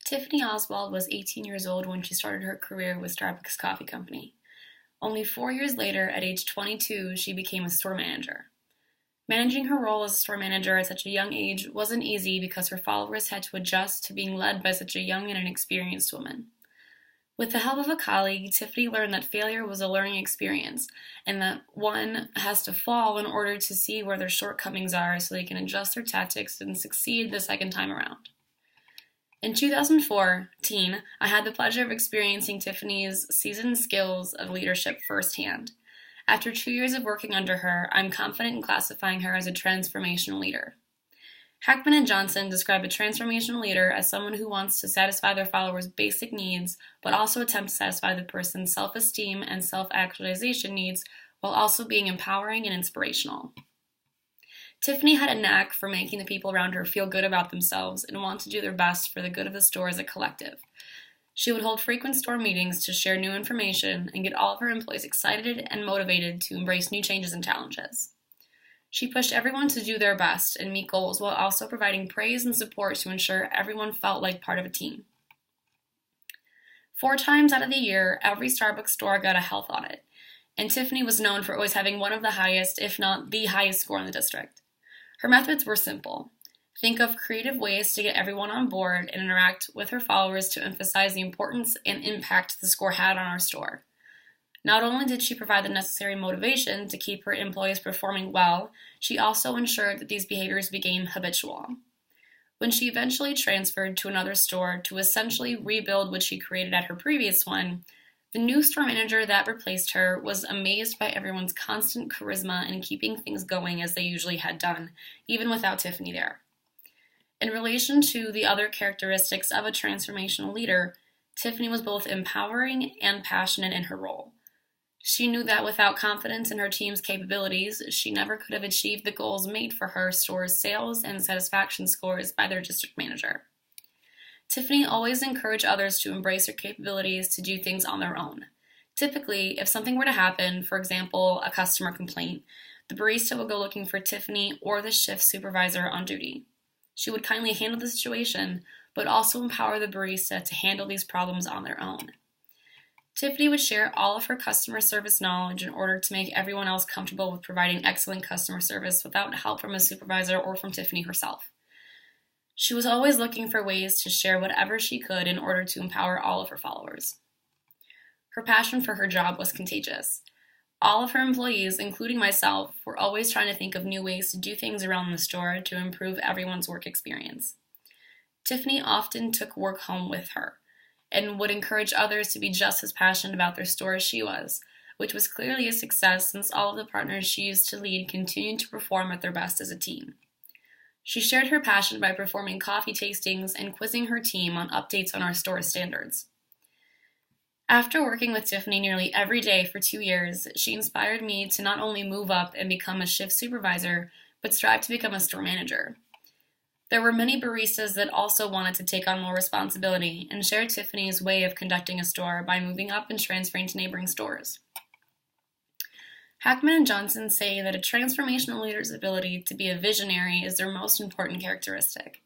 Tiffany Oswald was 18 years old when she started her career with Starbucks Coffee Company. Only 4 years later, at age 22, she became a store manager. Managing her role as a store manager at such a young age wasn't easy because her followers had to adjust to being led by such a young and inexperienced woman. With the help of a colleague, Tiffany learned that failure was a learning experience and that one has to fall in order to see where their shortcomings are so they can adjust their tactics and succeed the second time around. In 2014, I had the pleasure of experiencing Tiffany's seasoned skills of leadership firsthand. After 2 years of working under her, I'm confident in classifying her as a transformational leader. Hackman and Johnson describe a transformational leader as someone who wants to satisfy their followers' basic needs, but also attempt to satisfy the person's self-esteem and self-actualization needs while also being empowering and inspirational. Tiffany had a knack for making the people around her feel good about themselves and want to do their best for the good of the store as a collective. She would hold frequent store meetings to share new information and get all of her employees excited and motivated to embrace new changes and challenges. She pushed everyone to do their best and meet goals while also providing praise and support to ensure everyone felt like part of a team. 4 times out of the year, every Starbucks store got a health audit, and Tiffany was known for always having one of the highest, if not the highest score in the district. Her methods were simple. Think of creative ways to get everyone on board and interact with her followers to emphasize the importance and impact the score had on our store. Not only did she provide the necessary motivation to keep her employees performing well, she also ensured that these behaviors became habitual. When she eventually transferred to another store to essentially rebuild what she created at her previous one, the new store manager that replaced her was amazed by everyone's constant charisma in keeping things going as they usually had done, even without Tiffany there. In relation to the other characteristics of a transformational leader, Tiffany was both empowering and passionate in her role. She knew that without confidence in her team's capabilities, she never could have achieved the goals made for her store's sales and satisfaction scores by their district manager. Tiffany always encouraged others to embrace their capabilities to do things on their own. Typically, if something were to happen, for example, a customer complaint, the barista would go looking for Tiffany or the shift supervisor on duty. She would kindly handle the situation, but also empower the barista to handle these problems on their own. Tiffany would share all of her customer service knowledge in order to make everyone else comfortable with providing excellent customer service without help from a supervisor or from Tiffany herself. She was always looking for ways to share whatever she could in order to empower all of her followers. Her passion for her job was contagious. All of her employees, including myself, were always trying to think of new ways to do things around the store to improve everyone's work experience. Tiffany often took work home with her and would encourage others to be just as passionate about their store as she was, which was clearly a success since all of the partners she used to lead continued to perform at their best as a team. She shared her passion by performing coffee tastings and quizzing her team on updates on our store standards. After working with Tiffany nearly every day for 2 years, she inspired me to not only move up and become a shift supervisor, but strive to become a store manager. There were many baristas that also wanted to take on more responsibility and share Tiffany's way of conducting a store by moving up and transferring to neighboring stores. Hackman and Johnson say that a transformational leader's ability to be a visionary is their most important characteristic.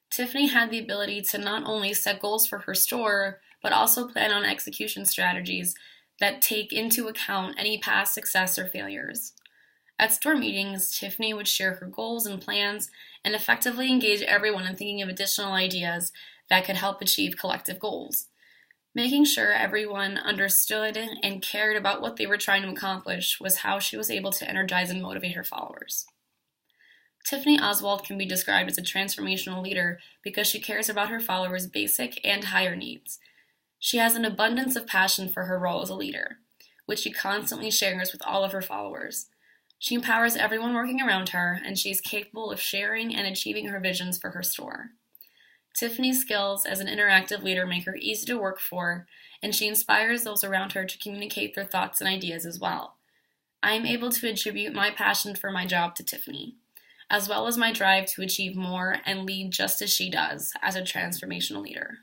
Tiffany had the ability to not only set goals for her store, but also plan on execution strategies that take into account any past success or failures. At store meetings, Tiffany would share her goals and plans and effectively engage everyone in thinking of additional ideas that could help achieve collective goals. Making sure everyone understood and cared about what they were trying to accomplish was how she was able to energize and motivate her followers. Tiffany Oswald can be described as a transformational leader because she cares about her followers' basic and higher needs. She has an abundance of passion for her role as a leader, which she constantly shares with all of her followers. She empowers everyone working around her, and she is capable of sharing and achieving her visions for her store. Tiffany's skills as an interactive leader make her easy to work for, and she inspires those around her to communicate their thoughts and ideas as well. I am able to attribute my passion for my job to Tiffany, as well as my drive to achieve more and lead just as she does as a transformational leader.